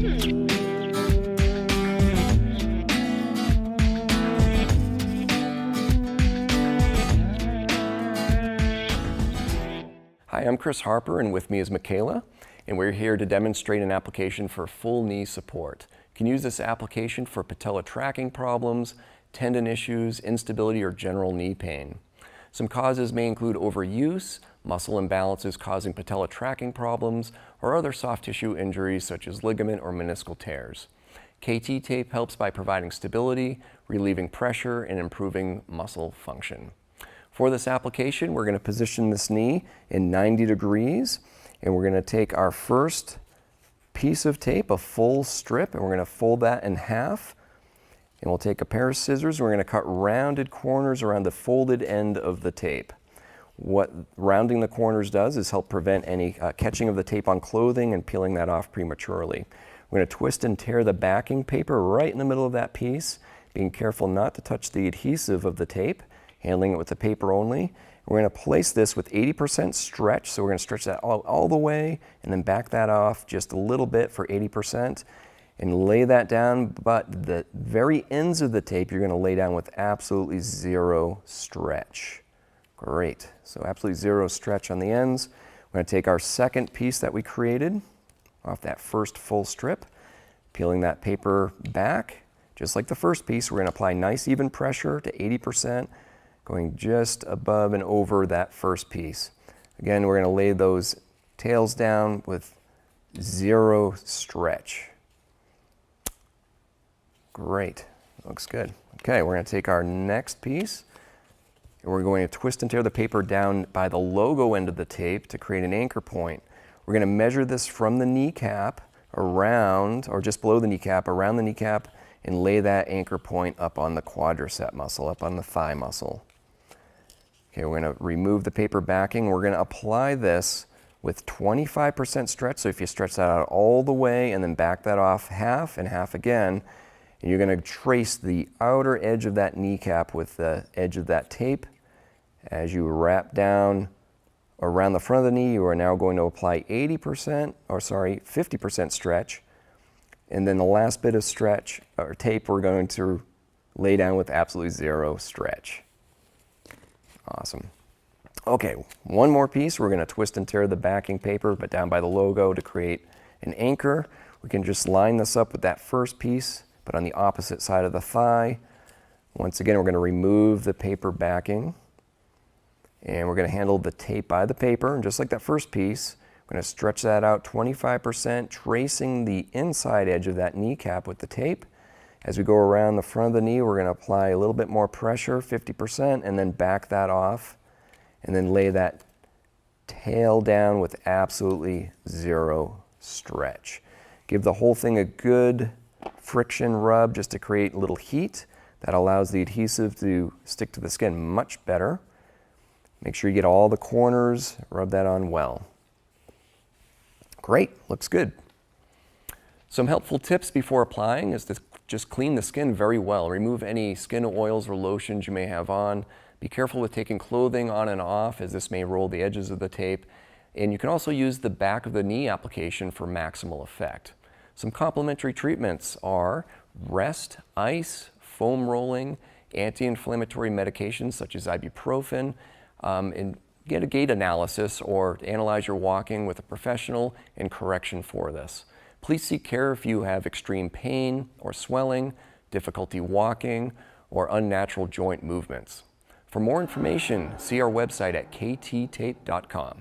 Hi, I'm Chris Harper, and with me is Michaela, and we're here to demonstrate an application for full knee support. You can use this application for patella tracking problems, tendon issues, instability, or general knee pain. Some causes may include overuse, muscle imbalances causing patella tracking problems, or other soft tissue injuries such as ligament or meniscal tears. KT tape helps by providing stability, relieving pressure, and improving muscle function. For this application, we're going to position this knee in 90 degrees, and we're going to take our first piece of tape, a full strip, and we're going to fold that in half. And we'll take a pair of scissors, and we're going to cut rounded corners around the folded end of the tape. What rounding the corners does is help prevent any catching of the tape on clothing and peeling that off prematurely. We're going to twist and tear the backing paper right in the middle of that piece, being careful not to touch the adhesive of the tape, handling it with the paper only. We're going to place this with 80% stretch, so we're going to stretch that all the way and then back that off just a little bit for 80% and lay that down, but the very ends of the tape you're going to lay down with absolutely zero stretch. Great, so absolutely zero stretch on the ends. We're going to take our second piece that we created off that first full strip, peeling that paper back. Just like the first piece, we're going to apply nice even pressure to 80%, going just above and over that first piece. Again, we're going to lay those tails down with zero stretch. Great, looks good. Okay, we're going to take our next piece, and we're going to twist and tear the paper down by the logo end of the tape to create an anchor point. We're going to measure this from the kneecap around, or just below the kneecap, around the kneecap, and lay that anchor point up on the quadricep muscle, up on the thigh muscle. Okay, we're going to remove the paper backing. We're going to apply this with 25% stretch. So if you stretch that out all the way and then back that off half and half again, and you're going to trace the outer edge of that kneecap with the edge of that tape. As you wrap down around the front of the knee, you are now going to apply 50% stretch. And then the last bit of stretch or tape we're going to lay down with absolutely zero stretch. Awesome. Okay, one more piece. We're going to twist and tear the backing paper, but down by the logo to create an anchor. We can just line this up with that first piece, but on the opposite side of the thigh. Once again, we're going to remove the paper backing, and we're going to handle the tape by the paper. And just like that first piece, we're going to stretch that out 25%, tracing the inside edge of that kneecap with the tape. As we go around the front of the knee, we're going to apply a little bit more pressure, 50%, and then back that off, and then lay that tail down with absolutely zero stretch. Give the whole thing a good friction rub just to create a little heat. That allows the adhesive to stick to the skin much better. Make sure you get all the corners, rub that on well. Great, looks good. Some helpful tips before applying is to just clean the skin very well. Remove any skin oils or lotions you may have on. Be careful with taking clothing on and off, as this may roll the edges of the tape. And you can also use the back of the knee application for maximal effect. Some complementary treatments are rest, ice, foam rolling, anti-inflammatory medications such as ibuprofen, and get a gait analysis or analyze your walking with a professional and correction for this. Please seek care if you have extreme pain or swelling, difficulty walking, or unnatural joint movements. For more information, see our website at kttape.com.